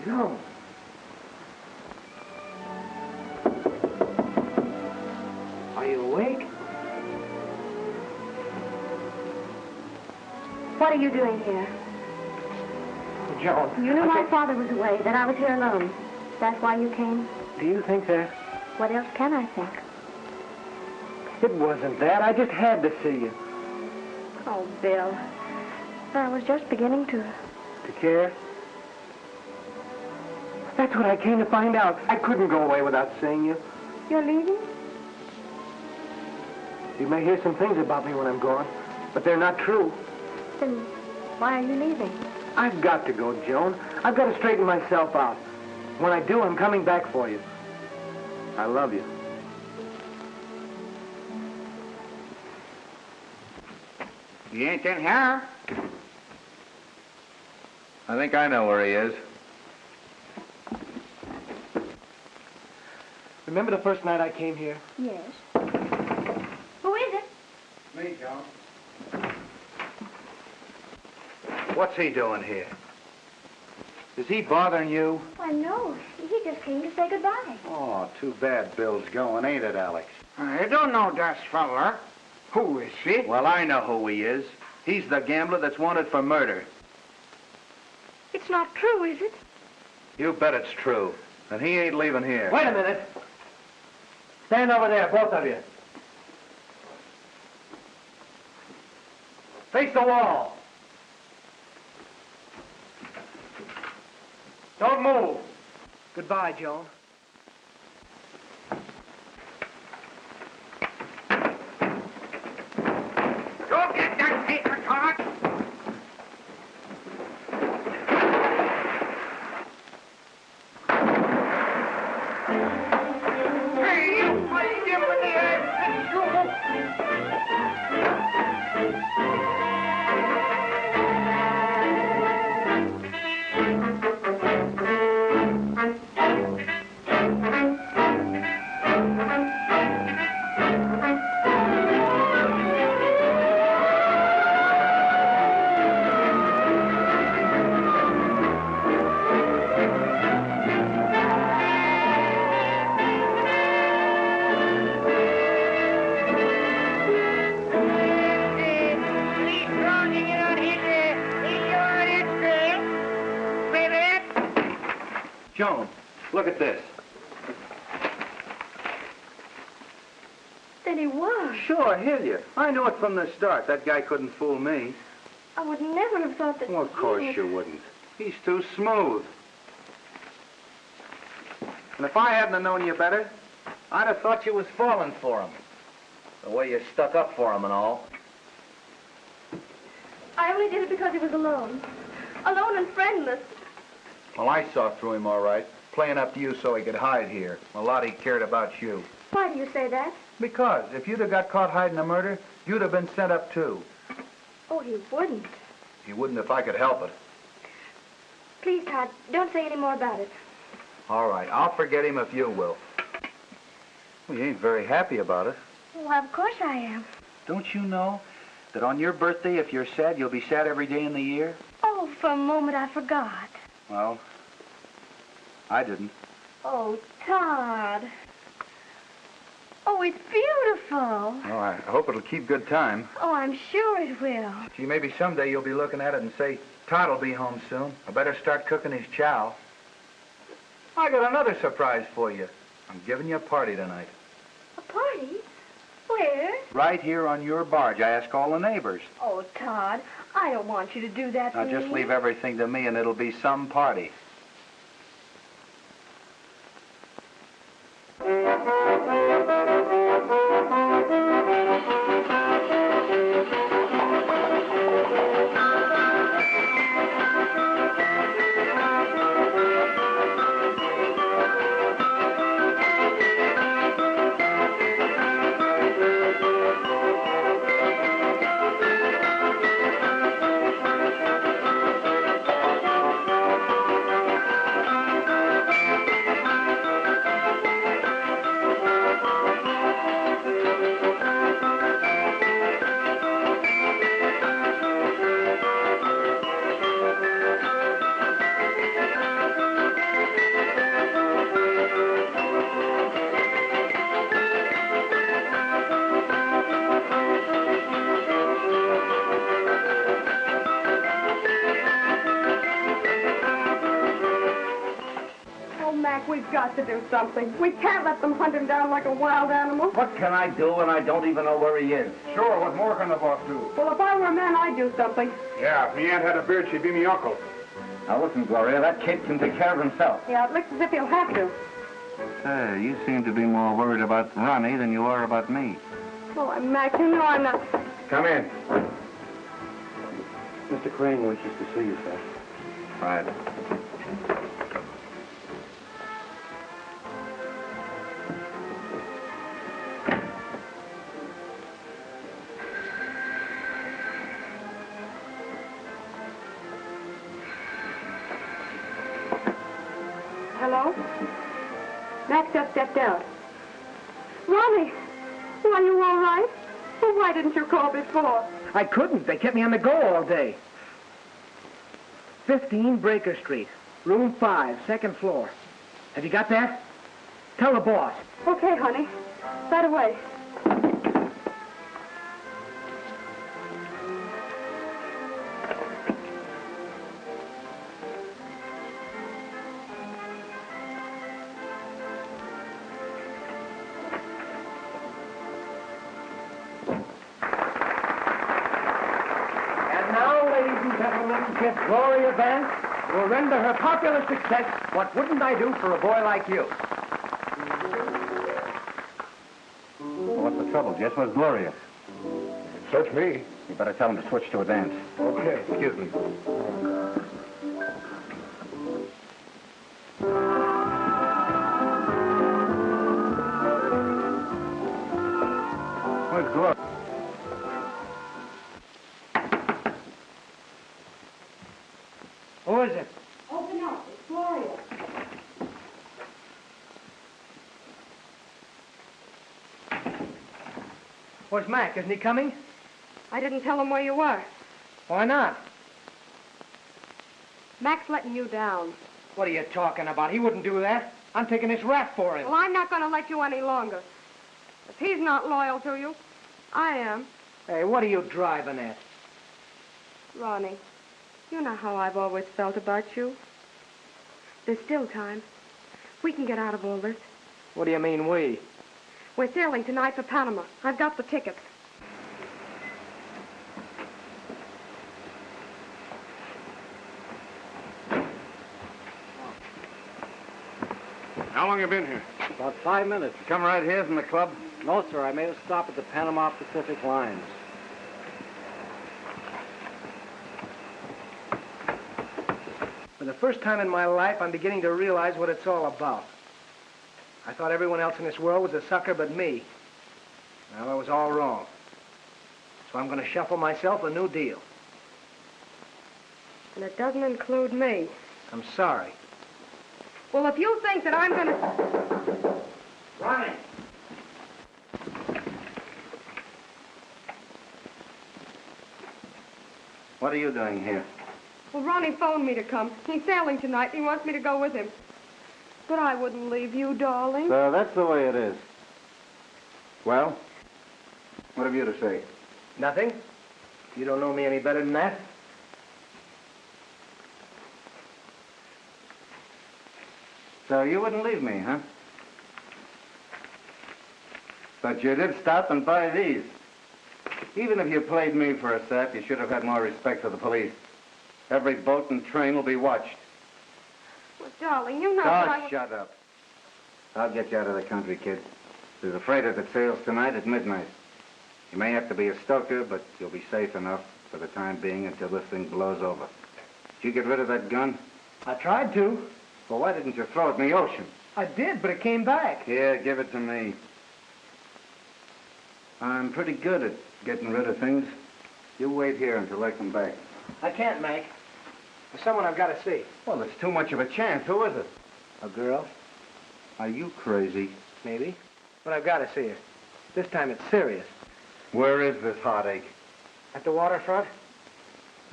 No. Are you awake? What are you doing here? Joan. You knew my father was away, that I was here alone. that why you came? Do you think that? What else can I think? It wasn't that. I just had to see you. Oh, Bill. I was just beginning to... To care? That's what I came to find out. I couldn't go away without seeing you. You're leaving? You may hear some things about me when I'm gone, but they're not true. Then why are you leaving? I've got to go, Joan. I've got to straighten myself out. When I do, I'm coming back for you. I love you. You ain't in here? I think I know where he is. Remember the first night I came here? Yes. Who is it? Me, John. What's he doing here? Is he bothering you? Why, no. He just came to say goodbye. Oh, too bad Bill's going, ain't it, Alex? I don't know this fella. Who is he? Well, I know who he is. He's the gambler that's wanted for murder. It's not true, is it? You bet it's true. And he ain't leaving here. Wait a minute. Stand over there, both of you. Face the wall. Don't move. Goodbye, Joan. Go get that paper, Todd. Hey, you might give me the ass, you. Joan, look at this. Then he was. Sure, Hillier. I knew it from the start. That guy couldn't fool me. I would never have thought that... Well, of course you wouldn't. He's too smooth. And if I hadn't have known you better, I'd have thought you was falling for him. The way you stuck up for him and all. I only did it because he was alone. Alone and friendless. Well, I saw through him all right, playing up to you so he could hide here. A lot he cared about you. Why do you say that? Because if you'd have got caught hiding a murder, you'd have been sent up too. Oh, he wouldn't. He wouldn't if I could help it. Please, Todd, don't say any more about it. All right, I'll forget him if you will. Well, you ain't very happy about it. Well, of course I am. Don't you know that on your birthday, if you're sad, you'll be sad every day in the year? Oh, for a moment I forgot. Well, I didn't. Oh, Todd. Oh, it's beautiful. Oh, I hope it'll keep good time. Oh, I'm sure it will. Gee, maybe someday you'll be looking at it and say, Todd'll be home soon. I better start cooking his chow. I got another surprise for you. I'm giving you a party tonight. A party? Where? Right here on your barge. I ask all the neighbors. Oh, Todd, I don't want you to do that Now to just me. leave everything to me and it'll be some party. we've got to do something. We can't let them hunt him down like a wild animal. What can I do when I don't even know where he is? Sure, what more can the boss do? Well, if I were a man, I'd do something. Yeah, if me aunt had a beard, she'd be me uncle. Now listen, Gloria, that kid can take care of himself. Yeah, it looks as if he'll have to. Say, you seem to be more worried about Ronnie than you are about me. Oh, Mac, you know I'm not... Come in. Mr. Crane wishes to see you, sir. Right. Hello? Mac just stepped out. Ronnie, are you all right? Well, why didn't you call before? I couldn't. They kept me on the go all day. 15 Breaker Street, room 5, second floor. Have you got that? Tell the boss. Okay, honey. Right away. Miss Gloria Vance will render her popular success. What wouldn't I do for a boy like you? Well, what's the trouble, Jess? Where's Gloria? Search me. You better tell him to switch to a dance. Okay, excuse me. Where's Gloria? Who is it? Open up. It's Gloria. Where's Mac? Isn't he coming? I didn't tell him where you were. Why not? Mac's letting you down. What are you talking about? He wouldn't do that. I'm taking this rap for him. Well, I'm not going to let you any longer. If he's not loyal to you, I am. Hey, what are you driving at? Ronnie, you know how I've always felt about you. There's still time. We can get out of all this. What do you mean, we? We're sailing tonight for Panama. I've got the tickets. How long you been here? About 5 minutes. You come right here from the club? No, sir. I made a stop at the Panama Pacific lines. For the first time in my life, I'm beginning to realize what it's all about. I thought everyone else in this world was a sucker but me. Well, I was all wrong. So I'm going to shuffle myself a new deal. And it doesn't include me. I'm sorry. Well, if you think that I'm going to... Ronnie! What are you doing here? Well, Ronnie phoned me to come. He's sailing tonight, and he wants me to go with him. But I wouldn't leave you, darling. So that's the way it is. Well, what have you to say? Nothing? You don't know me any better than that? So you wouldn't leave me, huh? But you did stop and buy these. Even if you played me for a sap, you should have had more respect for the police. Every boat and train will be watched. Well, darling, you know that Oh, shut up. I'll get you out of the country, kid. There's a freighter that sails tonight at midnight. You may have to be a stoker, but you'll be safe enough for the time being until this thing blows over. Did you get rid of that gun? I tried to. Well, why didn't you throw it in the ocean? I did, but it came back. Here, give it to me. I'm pretty good at getting rid of things. You wait here until I come back. I can't, Mac. There's someone I've got to see. Well, it's too much of a chance. Who is it? A girl? Are you crazy? Maybe. But I've got to see her. This time it's serious. Where is this heartache? At the waterfront?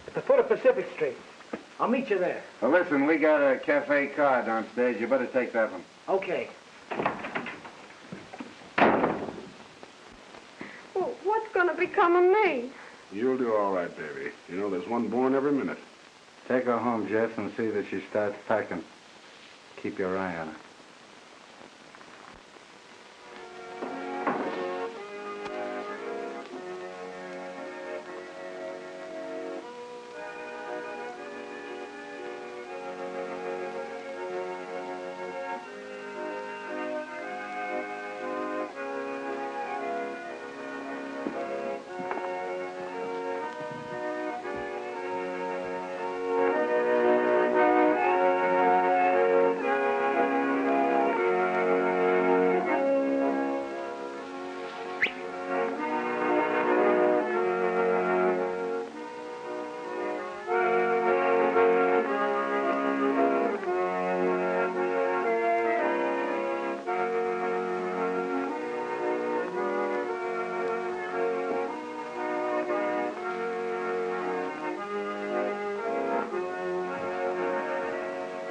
At the foot of Pacific Street. I'll meet you there. Well, listen, we got a cafe car downstairs. You better take that one. Okay. Well, what's going to become of me? You'll do all right, baby. You know, there's one born every minute. Take her home, Jess, and see that she starts packing. Keep your eye on her.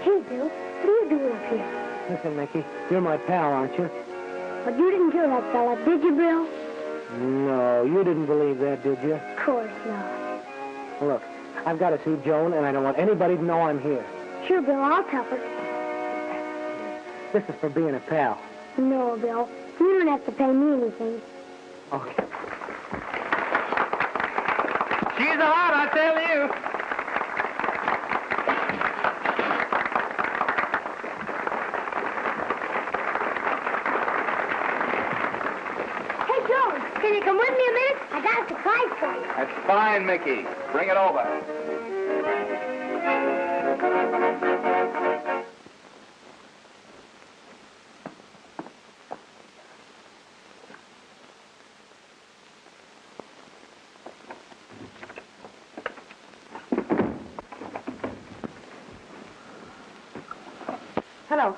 Hey, Bill, what are you doing up here? Listen, Mickey, you're my pal, aren't you? But you didn't kill that fella, did you, Bill? No, you didn't believe that, did you? Of course not. Look, I've got to see Joan, and I don't want anybody to know I'm here. Sure, Bill, I'll tell her. This is for being a pal. No, Bill, you don't have to pay me anything. Okay. She's hot, I tell you. Hey, Joan, can you come with me a minute? I got a surprise for you. That's fine, Mickey. Bring it over. Hello.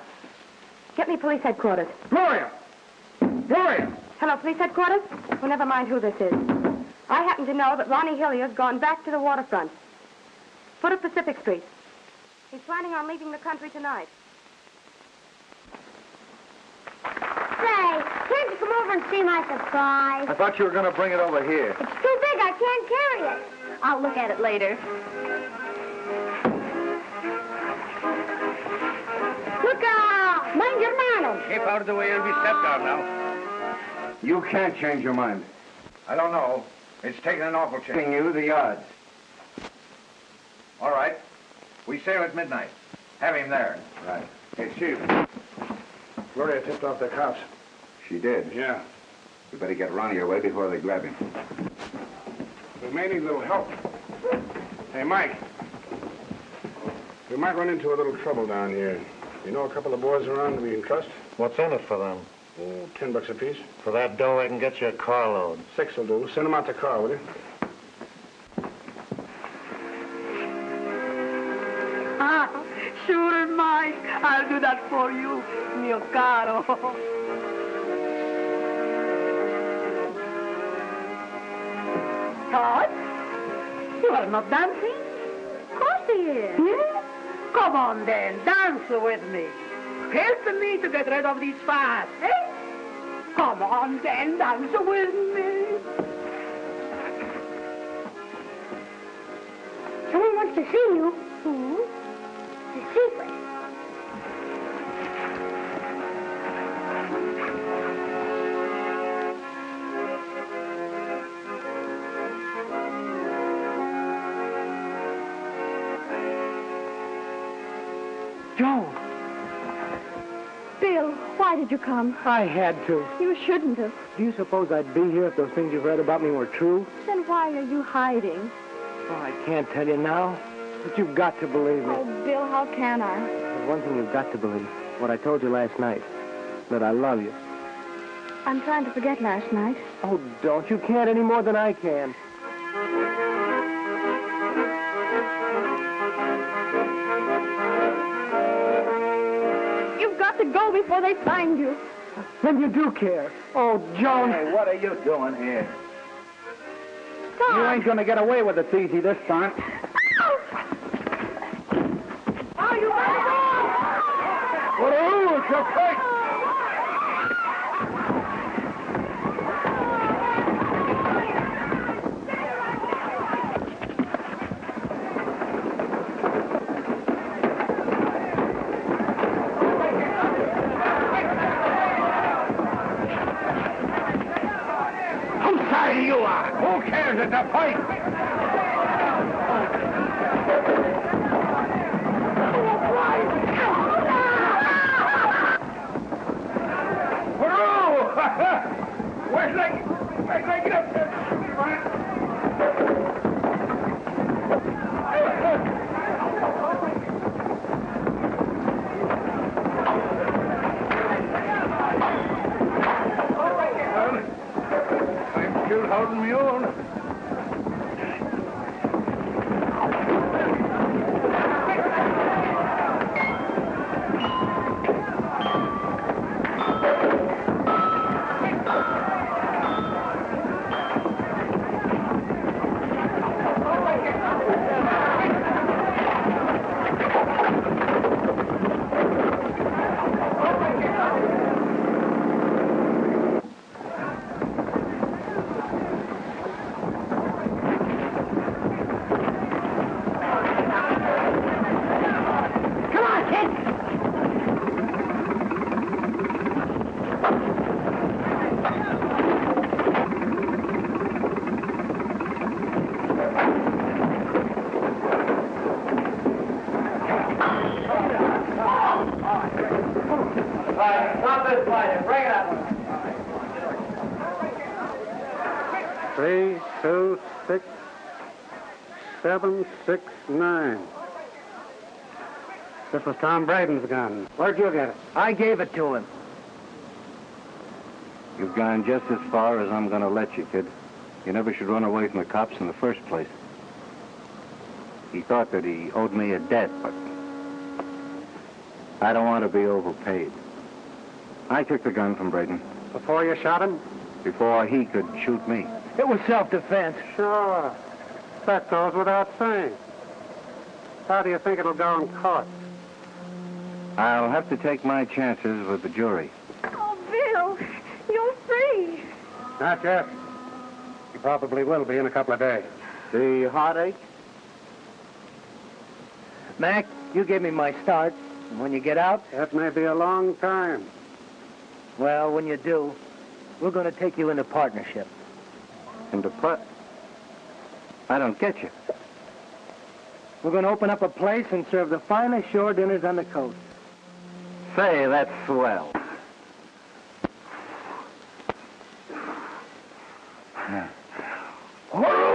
Get me police headquarters. Gloria! Gloria! Hello, police headquarters? Well, never mind who this is. I happen to know that Ronnie Hillier's gone back to the waterfront. Foot of Pacific Street. He's planning on leaving the country tonight. Say, can't you come over and see my surprise? I thought you were going to bring it over here. It's too big. I can't carry it. I'll look at it later. Look out! Mind your manners. Keep out of the way, you'll be stepped on now. You can't change your mind. I don't know. It's taken an awful chance. Giving you the odds. All right. We sail at midnight. Have him there. Right. Hey, Chief. Gloria tipped off the cops. She did. Yeah. We better get Ronnie away before they grab him. We may need a little help. Hey, Mike. We might run into a little trouble down here. You know a couple of boys around we can trust? What's in it for them? Oh, $10 apiece. For that dough, I can get you a carload. 6 will do. Send them out the car, will you? Ah, sure, Mike. I'll do that for you, mio caro. Todd? You are not dancing? Of course he is. Yeah? Come on, then. Dance with me. Help me to get rid of these fats, eh? Come on, then. Dance with me. Someone wants to see you. Who? It's a secret. Joan! Bill, why did you come? I had to. You shouldn't have. Do you suppose I'd be here if those things you've read about me were true? Then why are you hiding? Oh, I can't tell you now, but you've got to believe me. Oh, Bill, how can I? There's one thing you've got to believe. What I told you last night. That I love you. I'm trying to forget last night. Oh, don't. You can't any more than I can. You've got to go before they find you. Then you do care. Oh, Joan. Hey, what are you doing here? Stop. You ain't going to get away with it easy this time. Oh, you better go! Oh, it's a fight! You are. Who cares? It's a fight. Where's I get up there? Still holding me on. this fighting. Bring it up. 3, 2, 6, 7, 6, 9. This was Tom Braden's gun. Where'd you get it? I gave it to him. You've gone just as far as I'm going to let you, kid. You never should run away from the cops in the first place. He thought that he owed me a debt, but I don't want to be overpaid. I took the gun from Braden. Before you shot him? Before he could shoot me. It was self-defense. Sure. That goes without saying. How do you think it'll go in court? I'll have to take my chances with the jury. Oh, Bill, you're free. Not yet. You probably will be in a couple of days. The heartache? Mac, you gave me my start. And when you get out? That may be a long time. Well, when you do, we're going to take you into partnership. Into part? I don't get you. We're going to open up a place and serve the finest shore dinners on the coast. Say, that's swell. Whoa!